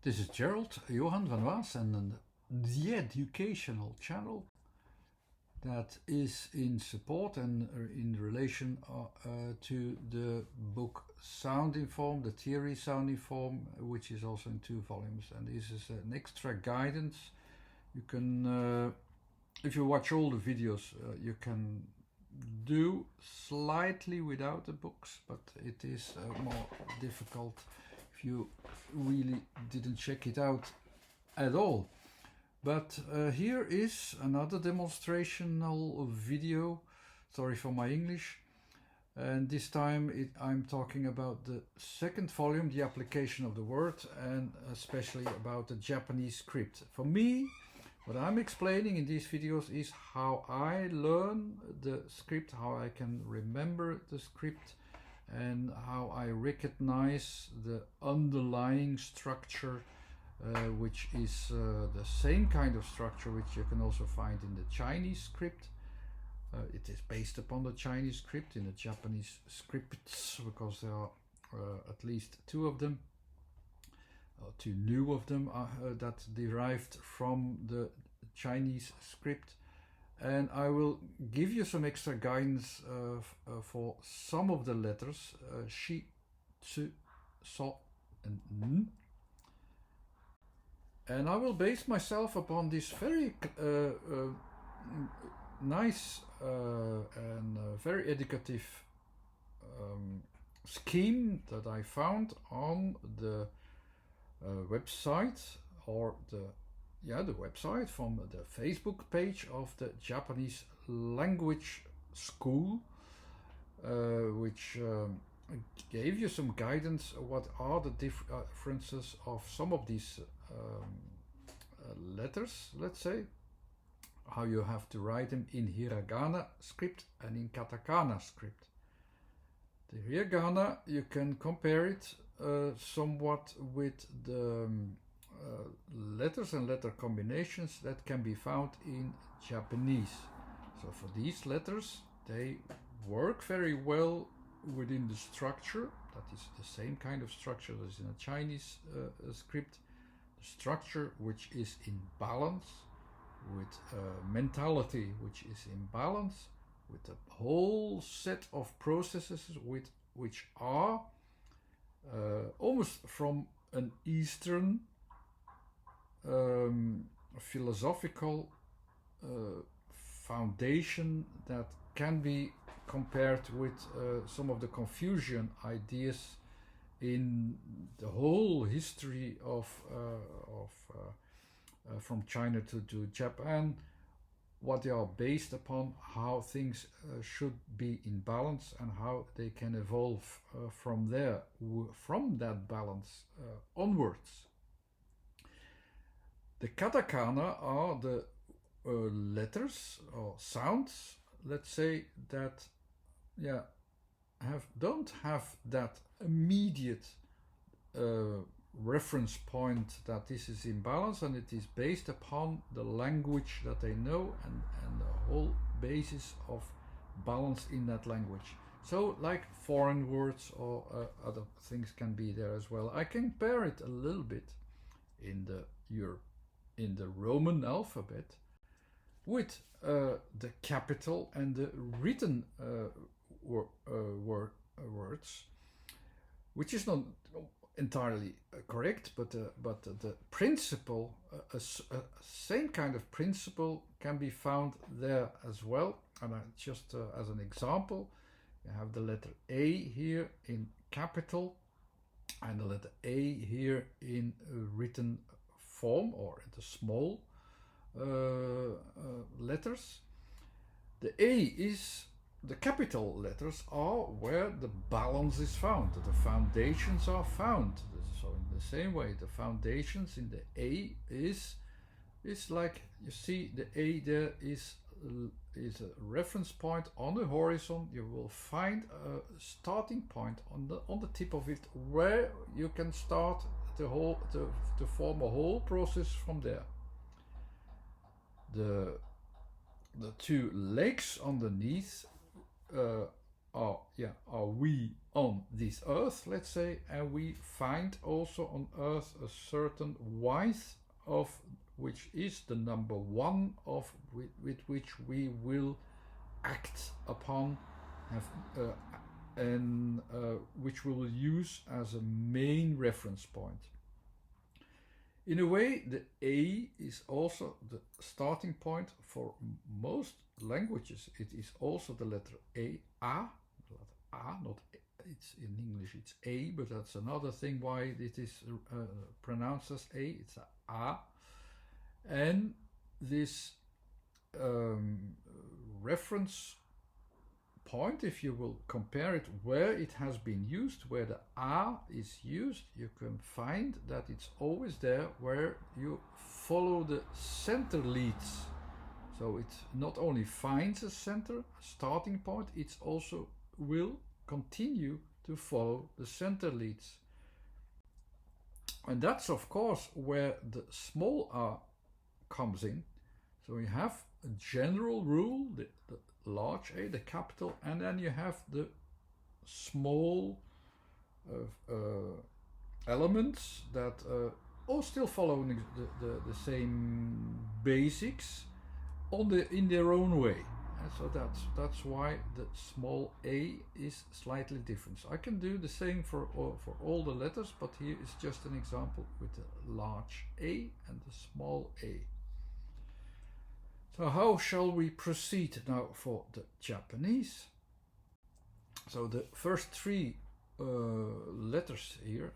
This is Gerald Johan van Waas and the educational channel that is in support and in relation to the book Sounding Form, the theory Sounding Form, which is also in 2 volumes. And this is an extra guidance. You can, if you watch all the videos, you can do slightly without the books, but it is more difficult if you really didn't check it out at all. But here is another demonstrational video. Sorry for my English. And this time I'm talking about the 2nd volume, the application of the word, and especially about the Japanese script. For me, what I'm explaining in these videos is how I learn the script, how I can remember the script, and how I recognize the underlying structure, which is the same kind of structure which you can also find in the Chinese script. It is based upon the Chinese script in the Japanese scripts, because there are at least 2 of them, 2 new of them that derived from the Chinese script. And I will give you some extra guidance for some of the letters, shi, tsu, so, and n. And I will base myself upon this very nice and very educative scheme that I found on the website, or the website from the Facebook page of the Japanese language school, which gave you some guidance. What are the differences of some of these letters, let's say, how you have to write them in hiragana script and in katakana script. The hiragana, you can compare it somewhat with the letters and letter combinations that can be found in Japanese. So for these letters, they work very well within the structure. That is the same kind of structure as in a Chinese script. The structure which is in balance, with mentality which is in balance, with a whole set of processes which are almost from an Eastern philosophical foundation that can be compared with some of the Confucian ideas in the whole history of from China to Japan, what they are based upon, how things should be in balance, and how they can evolve from that balance onwards. The katakana are the letters or sounds, let's say, that don't have that immediate reference point that this is in balance, and it is based upon the language that they know and the whole basis of balance in that language. So like foreign words or other things can be there as well. I compare it a little bit in the Roman alphabet with the capital and the written words, which is not entirely correct, but the principle, same kind of principle, can be found there as well. And just as an example, you have the letter A here in capital and the letter A here in written form, or in the small letters. The A is, the capital letters are where the balance is found, the foundations are found. So in the same way, the foundations in the A is like, you see the A there is a reference point on the horizon. You will find a starting point on the tip of it, where you can start to form a whole process from there. The 2 legs underneath are we on this earth, let's say, and we find also on earth a certain width of which is the number one of with which we will act upon and which we will use as a main reference point. In a way, the A is also the starting point for most languages. It is also the letter A, not it's in English it's A, but that's another thing why it is pronounced as A. It's A, and this reference point, if you will compare it where it has been used, where the A is used, you can find that it's always there where you follow the center leads. So it not only finds a center, starting point, it also will continue to follow the center leads. And that's of course where the small a comes in. So you have a general rule, the large A, the capital, and then you have the small elements that are still following the same basics in their own way. And so that's why the small a is slightly different. So I can do the same for all the letters, but here is just an example with the large A and the small a. So how shall we proceed now for the Japanese? So the first three letters here,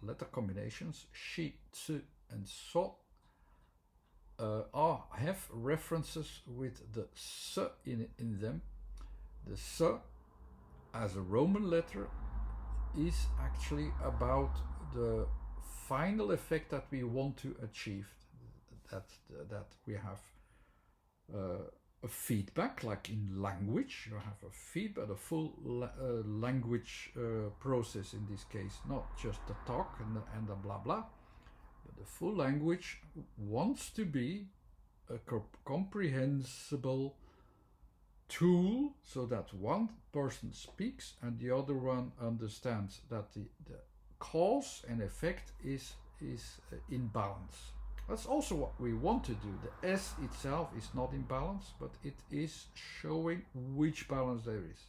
letter combinations, shi, tsu and so, have references with the s in them. The s as a Roman letter is actually about the final effect that we want to achieve. That we have a feedback, like in language, you have a feedback, a full language process in this case, not just the talk and the blah blah, but the full language wants to be a comprehensible tool so that one person speaks and the other one understands that the cause and effect is in balance. That's also what we want to do. The S itself is not in balance, but it is showing which balance there is.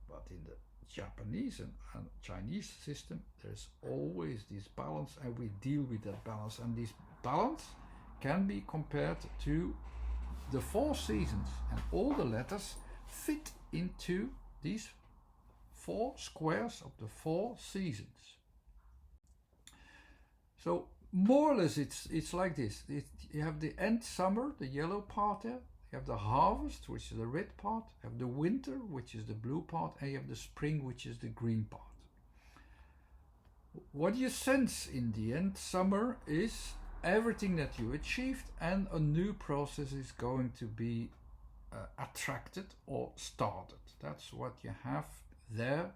But in the Japanese and Chinese system, there's always this balance, and we deal with that balance. And this balance can be compared to the 4 seasons, and all the letters fit into these 4 squares of the 4 seasons. So more or less it's like this. You have the end summer, the yellow part there. You have the harvest, which is the red part. You have the winter, which is the blue part. And you have the spring, which is the green part. What you sense in the end summer is everything that you achieved, and a new process is going to be attracted or started. That's what you have there.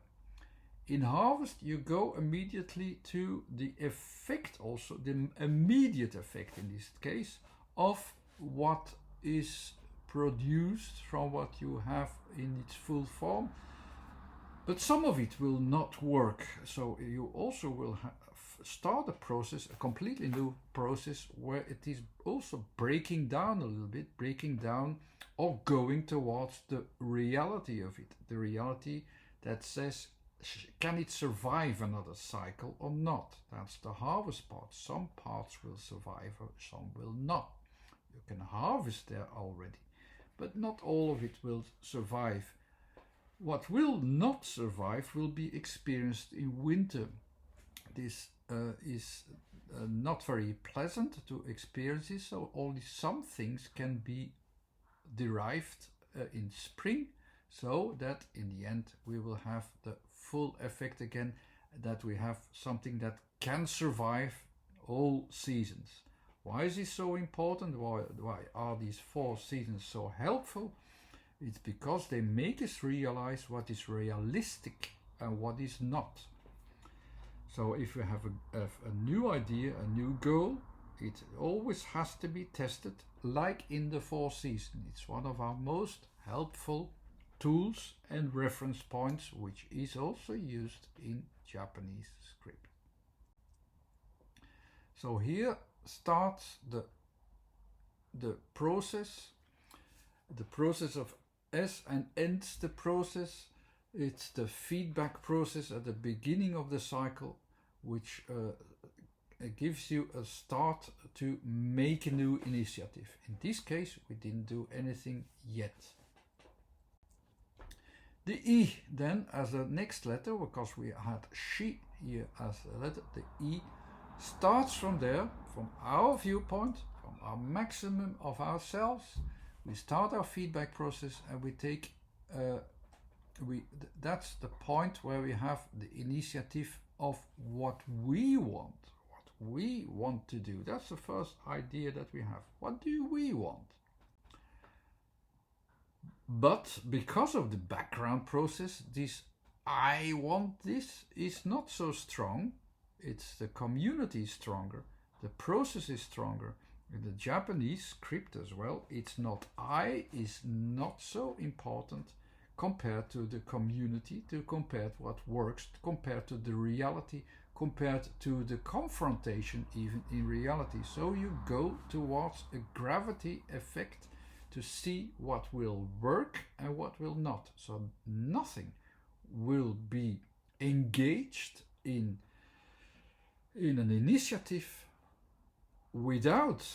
In harvest, you go immediately to the effect, also the immediate effect in this case, of what is produced from what you have in its full form. But some of it will not work. So you also will start a process, a completely new process, where it is also breaking down a little bit, breaking down or going towards the reality of it. The reality that says, can it survive another cycle or not? That's the harvest part. Some parts will survive, or some will not. You can harvest there already, but not all of it will survive. What will not survive will be experienced in winter. This is not very pleasant to experience this, so only some things can be derived in spring, so that in the end we will have the full effect again, that we have something that can survive all seasons. Why is this so important? Why are these 4 seasons so helpful? It's because they make us realize what is realistic and what is not. So if you have a new idea, a new goal, it always has to be tested, like in the 4 seasons. It's one of our most helpful tools and reference points, which is also used in Japanese script. So here starts the process of S, and ends the process. It's the feedback process at the beginning of the cycle, which gives you a start to make a new initiative. In this case, we didn't do anything yet. The E then as a next letter, because we had she here as a letter, the E starts from there, from our viewpoint, from our maximum of ourselves. We start our feedback process and we take, that's the point where we have the initiative of what we want to do. That's the first idea that we have. What do we want? But because of the background process, this I want this is not so strong. It's the community is stronger, the process is stronger. In the Japanese script as well, it's not I is not so important compared to the community, to compare to what works, compared to the reality, compared to the confrontation even in reality. So you go towards a gravity effect to see what will work and what will not. So nothing will be engaged in an initiative without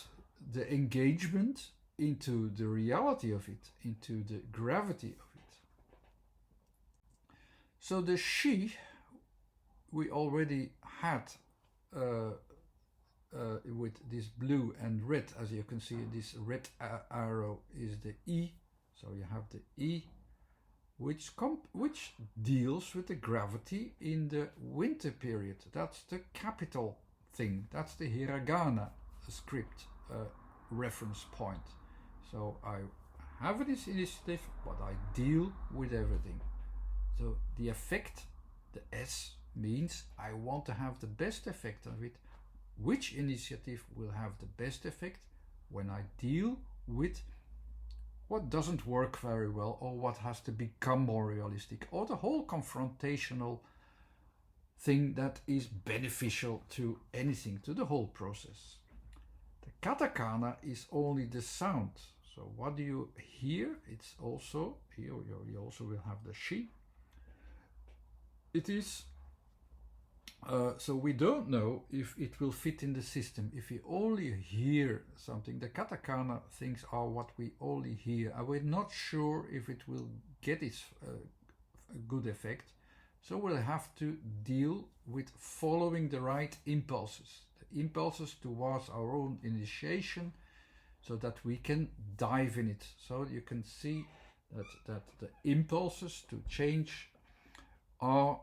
the engagement into the reality of it, into the gravity of it. So the she we already had with this blue and red, as you can see, this red arrow is the E. So you have the E, which deals with the gravity in the winter period. That's the capital thing. That's the hiragana script reference point. So I have this initiative, but I deal with everything. So the effect, the S, means I want to have the best effect of it. Which initiative will have the best effect when I deal with what doesn't work very well, or what has to become more realistic, or the whole confrontational thing that is beneficial to anything, to the whole process. The katakana is only the sound. So what do you hear? It's also, here you also will have the she. It is, so we don't know if it will fit in the system. If we only hear something, the katakana things are what we only hear, and we're not sure if it will get its good effect. So we'll have to deal with following the right impulses, the impulses towards our own initiation, so that we can dive in it. So you can see that the impulses to change are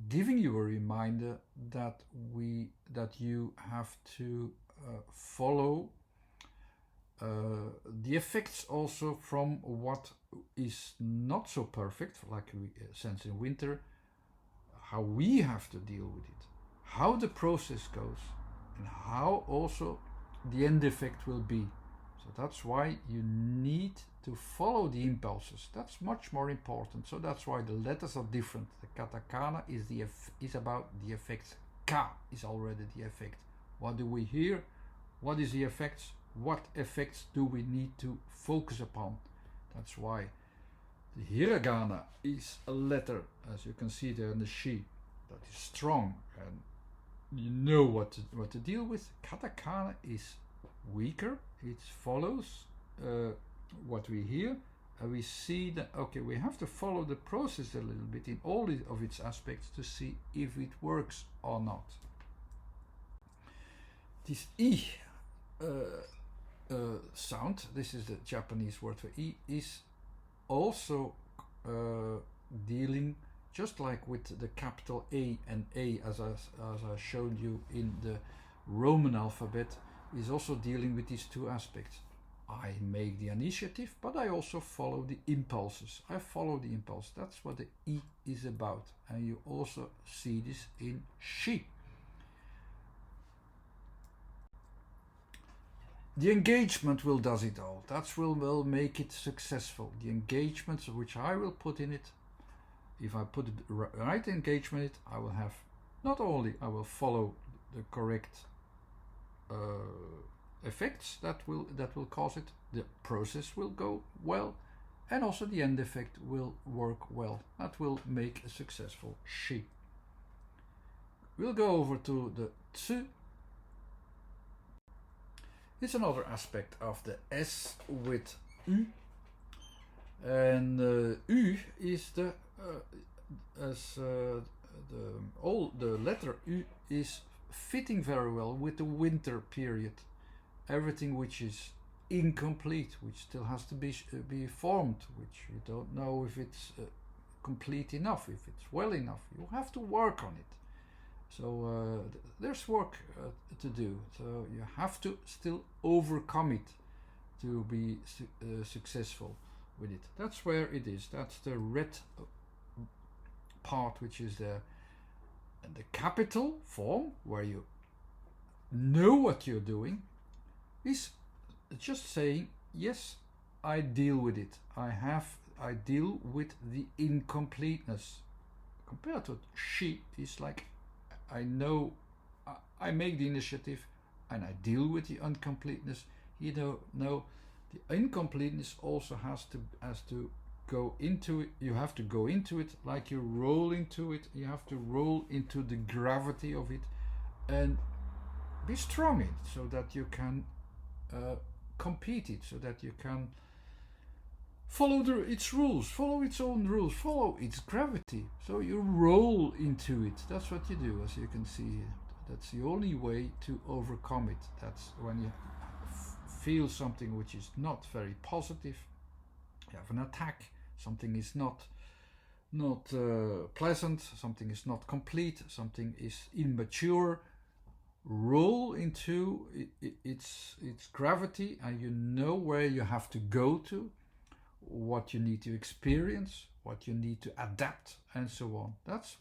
giving you a reminder that you have to follow the effects also from what is not so perfect, like we sense in winter, how we have to deal with it, how the process goes, and how also the end effect will be. So that's why you need to follow the impulses. That's much more important. So that's why the letters are different. The katakana is about the effects. Ka is already the effect. What do we hear? What is the effects? What effects do we need to focus upon? That's why the hiragana is a letter, as you can see there in the she, that is strong and you know what to deal with. Katakana is weaker. It follows what we hear, and we see that, okay, we have to follow the process a little bit in all of its aspects to see if it works or not. This E sound, this is the Japanese word for E, is also dealing just like with the capital A and A, as I showed you in the Roman alphabet, is also dealing with these two aspects. I make the initiative, but I also follow the impulses. I follow the impulse. That's what the E is about. And you also see this in she. The engagement will does it all. That will make it successful. The engagement which I will put in it, if I put the right engagement in it, I will have, not only I will follow the correct effects that will cause it, the process will go well, and also the end effect will work well. That will make a successful SHI. We'll go over to the TSU. It's another aspect of the S with U, and U is the letter U is fitting very well with the winter period. Everything which is incomplete, which still has to be formed, which you don't know if it's complete enough, if it's well enough. You have to work on it. So there's work to do. So you have to still overcome it to be successful with it. That's where it is. That's the red part, which is the capital form, where you know what you're doing, is just saying, yes, I deal with it. I deal with the incompleteness. Compared to SHI, is like, I know, I make the initiative and I deal with the incompleteness. You know, the incompleteness also has to go into it. You have to go into it like you roll into it. You have to roll into the gravity of it and be strong in it, so that you can compete it, so that you can follow its rules, follow its own rules, follow its gravity. So you roll into it. That's what you do, as you can see. That's the only way to overcome it. That's when you feel something which is not very positive. You have an attack. Something is not pleasant. Something is not complete. Something is immature. Roll into its gravity, and you know where you have to go to, what you need to experience, what you need to adapt, and so on. That's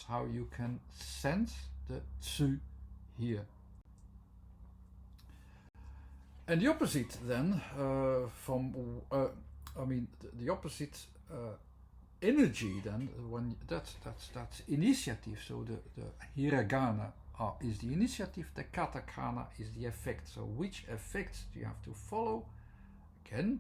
how you can sense the TSU here. And the opposite then the opposite energy then, when that's initiative. So the hiragana is the initiative, the katakana is the effect. So which effects do you have to follow? Again,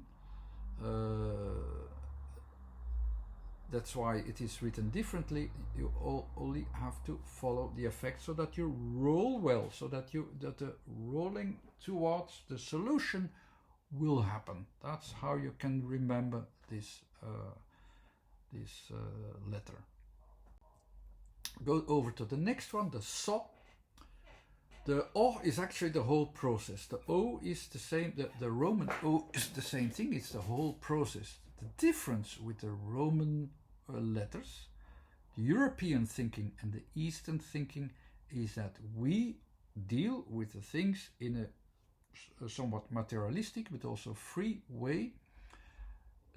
that's why it is written differently. You only have to follow the effect, so that you roll well, so that the rolling towards the solution will happen. That's how you can remember this letter. Go over to the next one, the SHO. The O is actually the whole process. The O is the same, the Roman O is the same thing, it's the whole process. The difference with the Roman letters, the European thinking and the Eastern thinking, is that we deal with the things in a somewhat materialistic but also free way,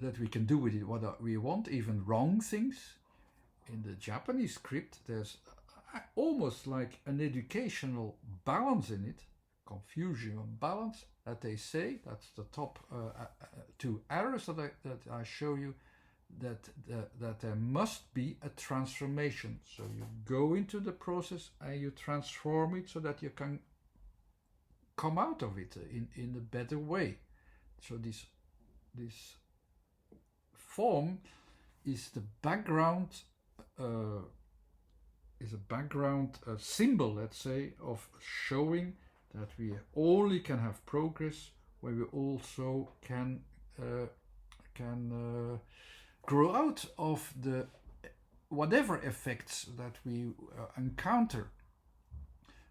that we can do with it what we want, even wrong things. In the Japanese script, there's almost like an educational balance in it, confusion and balance, that they say. That's the top two arrows that I show you, that there must be a transformation. So you go into the process and you transform it, so that you can come out of it in a better way. So this form is the background, is a background symbol, let's say, of showing that we only can have progress where we also can grow out of the whatever effects that we encounter.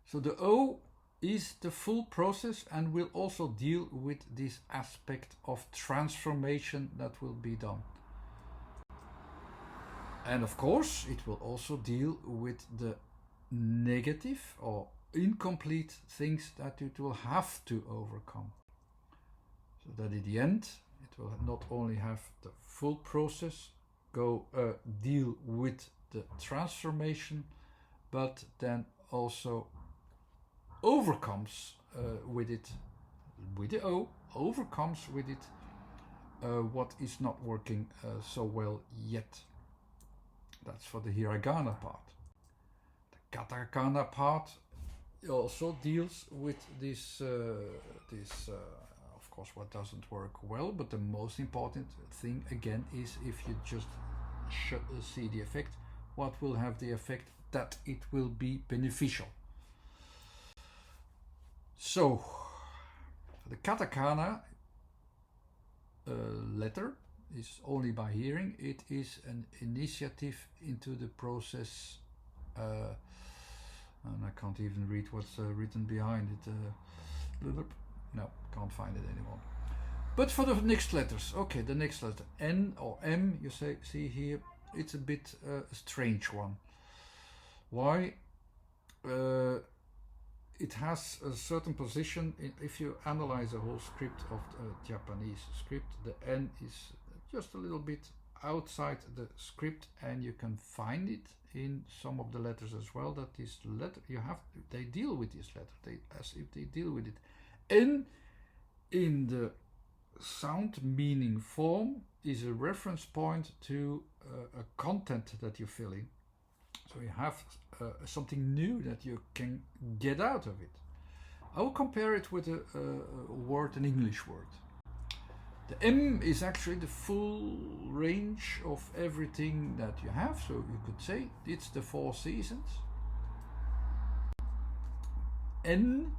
So the O is the full process, and will also deal with this aspect of transformation that will be done. And of course, it will also deal with the negative or incomplete things that it will have to overcome. So that in the end, it will not only have the full process, deal with the transformation, but then also overcomes with it, with the O, overcomes with it what is not working so well yet. That's for the hiragana part. The katakana part also deals with this, of course, what doesn't work well, but the most important thing again is if you just see the effect, what will have the effect that it will be beneficial. So, the katakana letter is only by hearing. It is an initiative into the process, and I can't even read what's written behind it. No, can't find it anymore. But for the next letters, okay, the next letter, N or M, you see here, it's a bit a strange one. Why? It has a certain position. If you analyze the whole script of the Japanese script, the N is just a little bit outside the script, and you can find it in some of the letters as well. That this letter they deal with this letter, as if they deal with it. N in the sound meaning form is a reference point to a content that you fill in. So you have something new that you can get out of it. I will compare it with a word, an English word. The M is actually the full range of everything that you have. So you could say it's the 4 seasons. N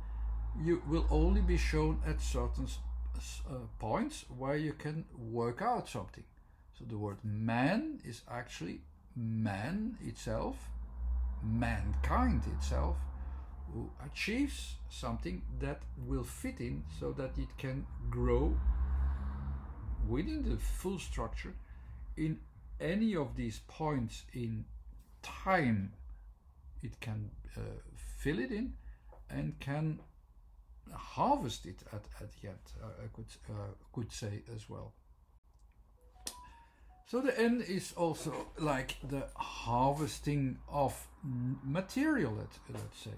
you will only be shown at certain points where you can work out something. So the word man is actually man itself, mankind itself, who achieves something that will fit in so that it can grow within the full structure in any of these points in time. It can fill it in and can harvest it at the end, I could say as well. So the N is also like the harvesting of material, let's say.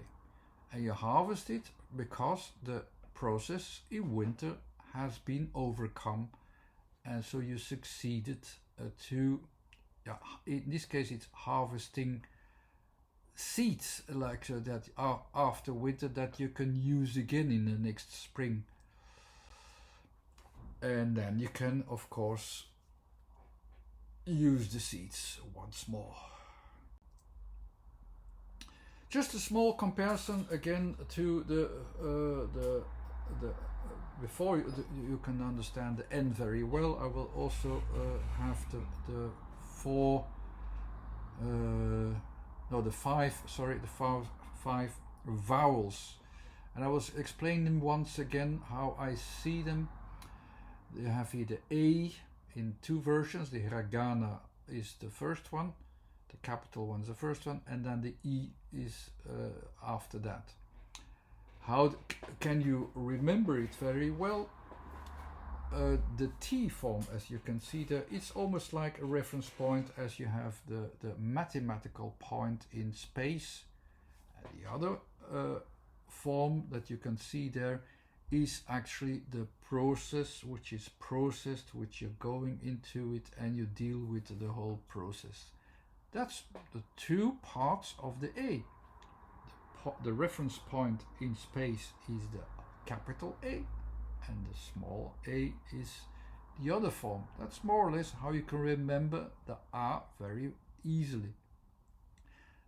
And you harvest it because the process in winter has been overcome, and so you succeeded to, in this case it's harvesting seeds, like so that after winter that you can use again in the next spring. And then you can, of course, use the seeds once more. Just a small comparison again to the before you can understand the N very well. I will also have the five vowels, and I will explain them once again how I see them. You have here the A in 2 versions. The hiragana is the first one, the capital one is the first one, and then the E is after that. How can you remember it very well? The T form, as you can see there, it's almost like a reference point, as you have the mathematical point in space. And the other form that you can see there is actually the process, which is processed, which you're going into it and you deal with the whole process. That's the 2 parts of the A. The reference point in space is the capital A, and the small a is the other form. That's more or less how you can remember the A very easily.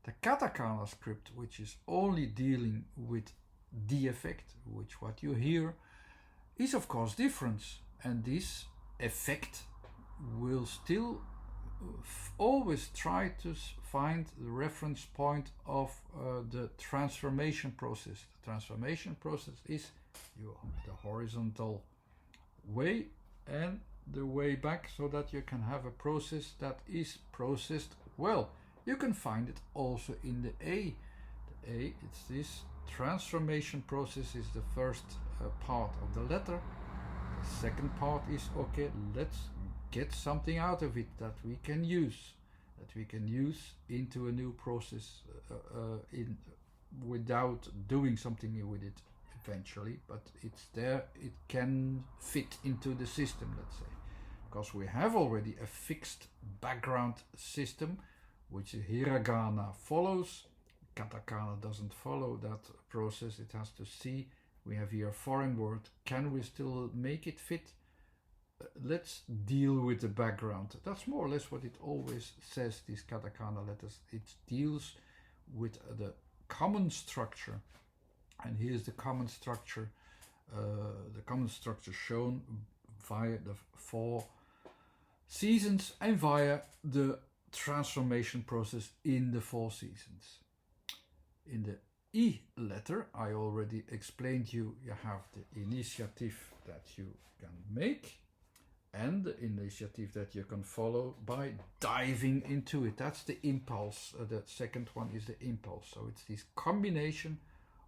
The katakana script, which is only dealing with the effect, which what you hear, is of course different, and this effect will still always try to find the reference point of the transformation process. The transformation process is the horizontal way and the way back, so that you can have a process that is processed well. You can find it also in the A. The A, it's this transformation process is the first part of the letter. The second part is, okay, let's get something out of it that we can use into a new process without doing something with it eventually, but it's there, it can fit into the system, let's say, because we have already a fixed background system which hiragana follows. Katakana doesn't follow that process. It has to see, we have here a foreign word, can we still make it fit? Let's deal with the background. That's more or less what it always says, these katakana letters. It deals with the common structure, and here's the common structure shown via the 4 seasons and via the transformation process in the 4 seasons. In the I letter, I already explained you have the initiative that you can make and the initiative that you can follow by diving into it. That's the impulse. The second one is the impulse. So it's this combination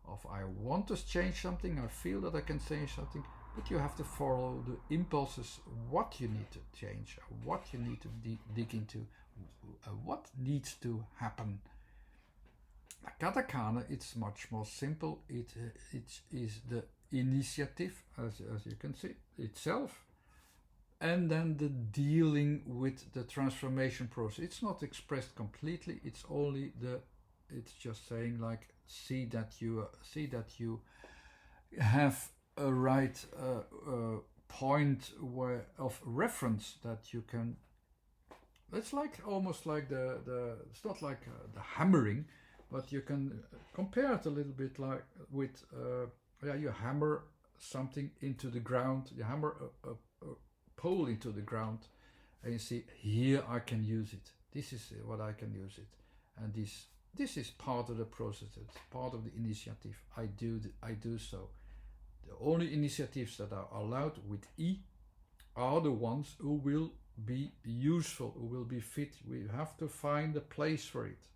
of I want to change something, I feel that I can change something, but you have to follow the impulses, what you need to change, what you need to dig into, what needs to happen. Katakana, it's much more simple. It is the initiative, as you can see, itself, and then the dealing with the transformation process. It's not expressed completely. It's only it's just saying like, see that you have a right point of reference that you can. It's like almost like it's not like the hammering, but you can compare it a little bit like with you hammer something into the ground, you hammer a pole into the ground, and you see, here I can use it. This is what I can use it, and this is part of the process. It's part of the initiative. I do so. The only initiatives that are allowed with I are the ones who will be useful, who will be fit. We have to find a place for it.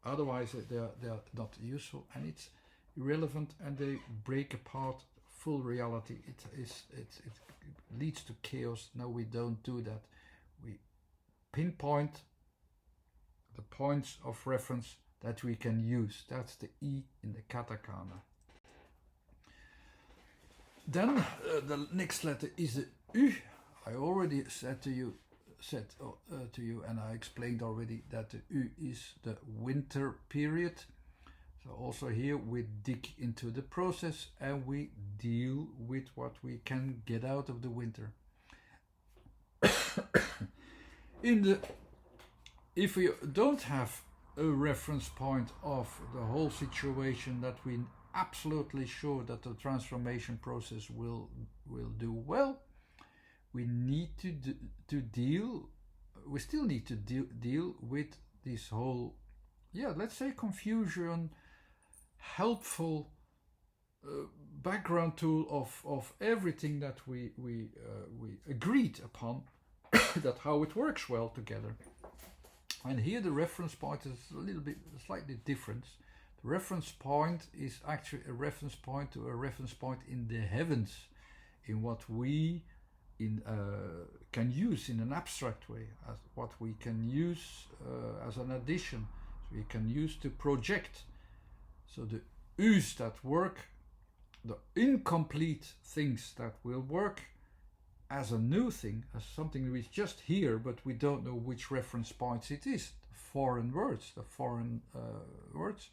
Otherwise, they are not useful, and it's irrelevant, and they break apart full reality. It leads to chaos. No, we don't do that. We pinpoint the points of reference that we can use. That's the I in the katakana. Then the next letter is the U. I already said to you, and I explained already that the U is the winter period. So also here we dig into the process and we deal with what we can get out of the winter. If we don't have a reference point of the whole situation that we absolutely sure that the transformation process will do well, we need to deal. We still need to deal with this whole, let's say, confusion, helpful background tool of everything that we agreed upon, that how it works well together. And here the reference point is a little bit slightly different. The reference point is actually a reference point to a reference point in the heavens, in what we can use in an abstract way, as what we can use as an addition, so we can use to project. So the U's that work, the incomplete things that will work as a new thing, as something which is just here, but we don't know which reference points it is, the foreign words.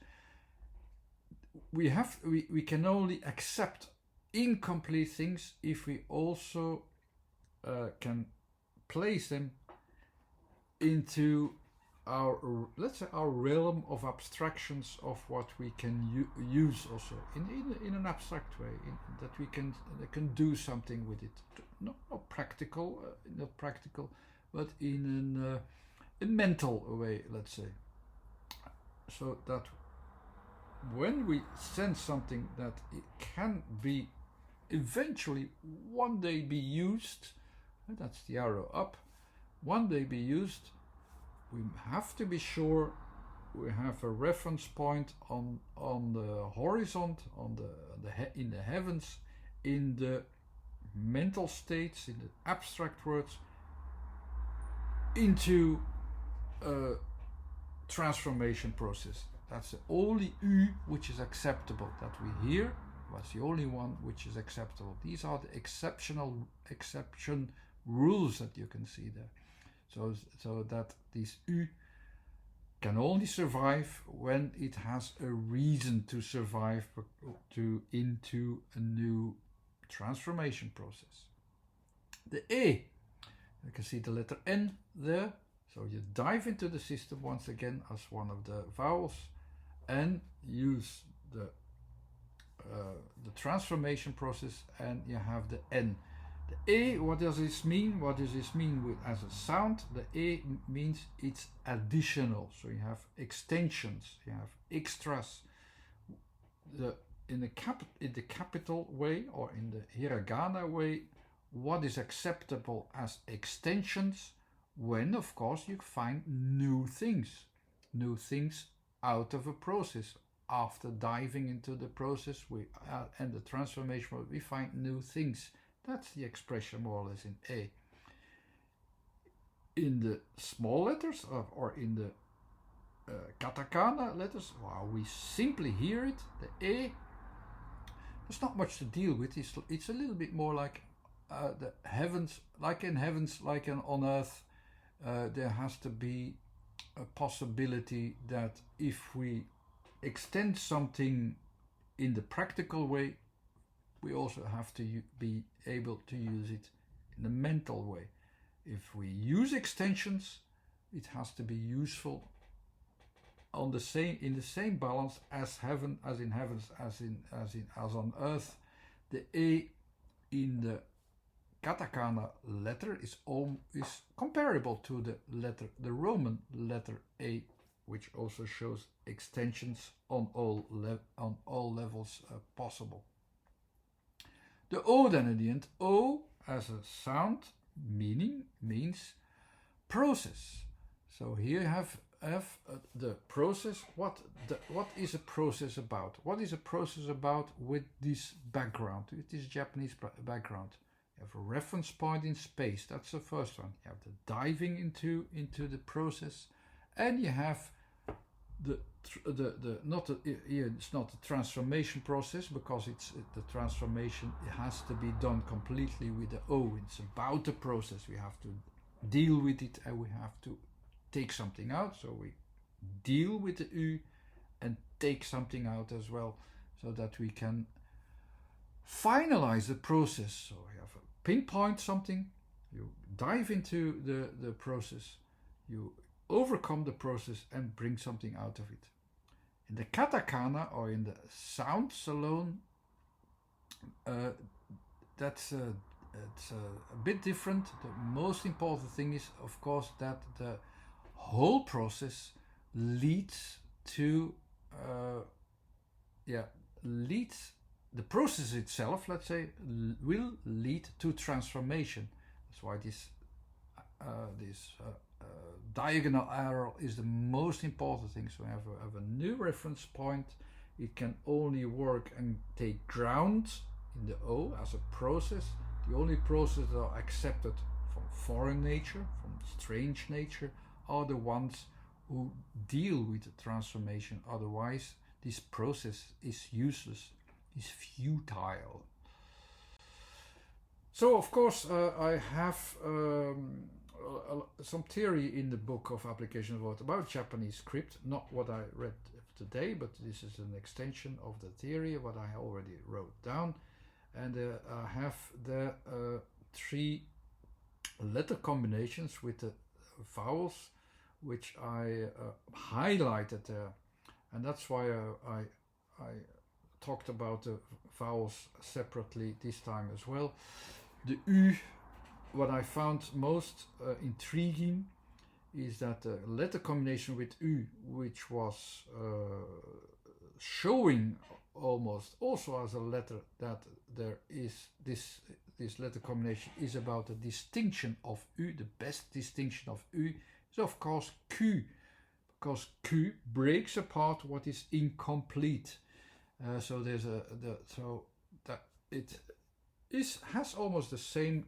We can only accept incomplete things if we also can place them into our, let's say, our realm of abstractions of what we can use also in an abstract way, that we can do something with it. Not practical, but in a mental way, let's say. So that when we sense something that it can be eventually one day be used, and that's the arrow up, one day be used, we have to be sure we have a reference point on the horizon, in the heavens, in the mental states, in the abstract words, into a transformation process. That's the only U which is acceptable, that we hear, That's the only one which is acceptable. These are the exception rules that you can see there. So that this U can only survive when it has a reason to survive into a new transformation process. The E, you can see the letter N there. So you dive into the system once again as one of the vowels and use the transformation process, and you have the N. The E, what does this mean? What does this mean with as a sound? The E means it's additional. So you have extensions, you have extras. In the capital way or in the hiragana way, what is acceptable as extensions when, of course, you find new things out of a process. After diving into the process and the transformation, we find new things. That's the expression more or less in A. In the small letters or in the katakana letters, well, we simply hear it. The A, there's not much to deal with. It's a little bit more like the heavens, like in heavens, like on earth. There has to be a possibility that if we extend something in the practical way, we also have to be able to use it in the mental way. If we use extensions, it has to be useful in the same balance as heaven, as in heavens, as on earth. The A in the katakana letter is comparable to the Roman letter A, which also shows extensions on all levels possible. The O then at the end, O as a sound means process. So here you have the process. What is a process about? What is a process about with this background, with this Japanese background? You have a reference point in space. That's the first one. You have the diving into the process, and you have it's not the transformation process, because the transformation, it has to be done completely with the O. It's about the process. We have to deal with it and we have to take something out. So we deal with the U and take something out as well, so that we can finalize the process. So you have a pinpoint something, you dive into the process, you overcome the process and bring something out of it. In the katakana or in the sounds alone, it's a bit different. The most important thing is, of course, that the whole process leads to the process itself, let's say, will lead to transformation. That's why this diagonal arrow is the most important thing. So we have a new reference point. It can only work and take ground in the O as a process. The only processes that are accepted from foreign nature, from strange nature, are the ones who deal with the transformation. Otherwise, this process is useless, is futile. So, of course, I have some theory in the book of application of word about Japanese script, not what I read today, but this is an extension of the theory, what I already wrote down. And I have the 3 letter combinations with the vowels, which I highlighted there. And that's why I talked about the vowels separately this time as well. The U, what I found most intriguing is that the letter combination with U, which was showing almost also as a letter that there is this letter combination is about the distinction of U. The best distinction of U is of course Q, because Q breaks apart what is incomplete. So there's has almost the same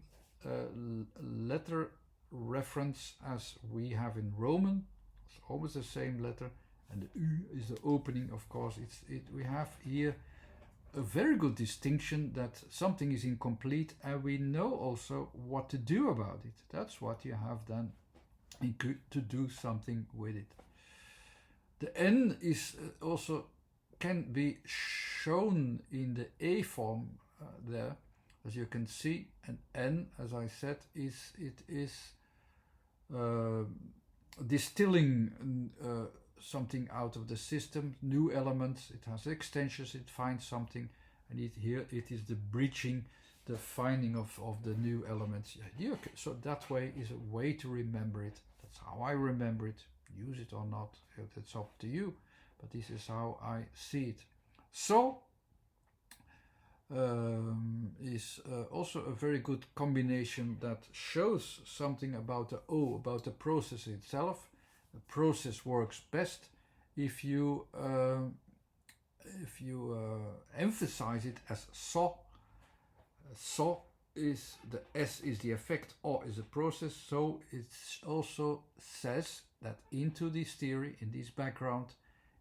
letter reference as we have in Roman. It's almost the same letter, and the U is the opening. Of course, we have here a very good distinction that something is incomplete, and we know also what to do about it. That's what you have then to do something with it. The N is also can be shown in the A form there, as you can see. And N, as I said, is distilling something out of the system, new elements. It has extensions, it finds something, and here it is the breaching, the finding of the new elements. Yeah, so that way is a way to remember it. That's how I remember it. Use it or not, it's up to you, but this is how I see it. So is also a very good combination that shows something about the O, about the process itself. The process works best if you emphasize it as SHO. SHO is the S is the effect, O is the process. So it also says that into this theory, in this background,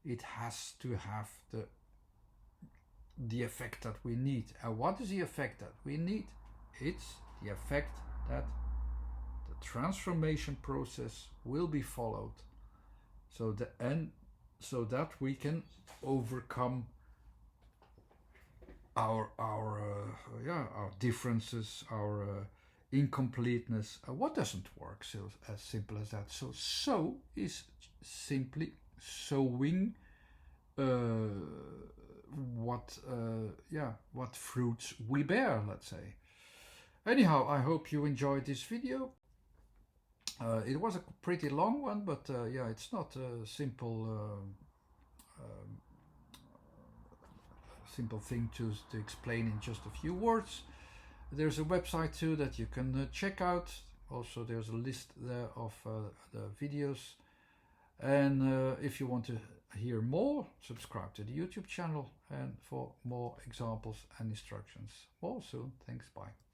it has to have the effect that we need. And what is the effect that we need? It's the effect that the transformation process will be followed, so so that we can overcome our differences, our incompleteness. What doesn't work? So as simple as that. So is simply sowing what fruits we bear, let's say. Anyhow, I hope you enjoyed this video. It was a pretty long one, but yeah, it's not a simple thing to explain in just a few words. There's a website too that you can check out. Also, there's a list there of the videos. And if you want to hear more, subscribe to the YouTube channel and for more examples and instructions. More soon. Thanks. Bye.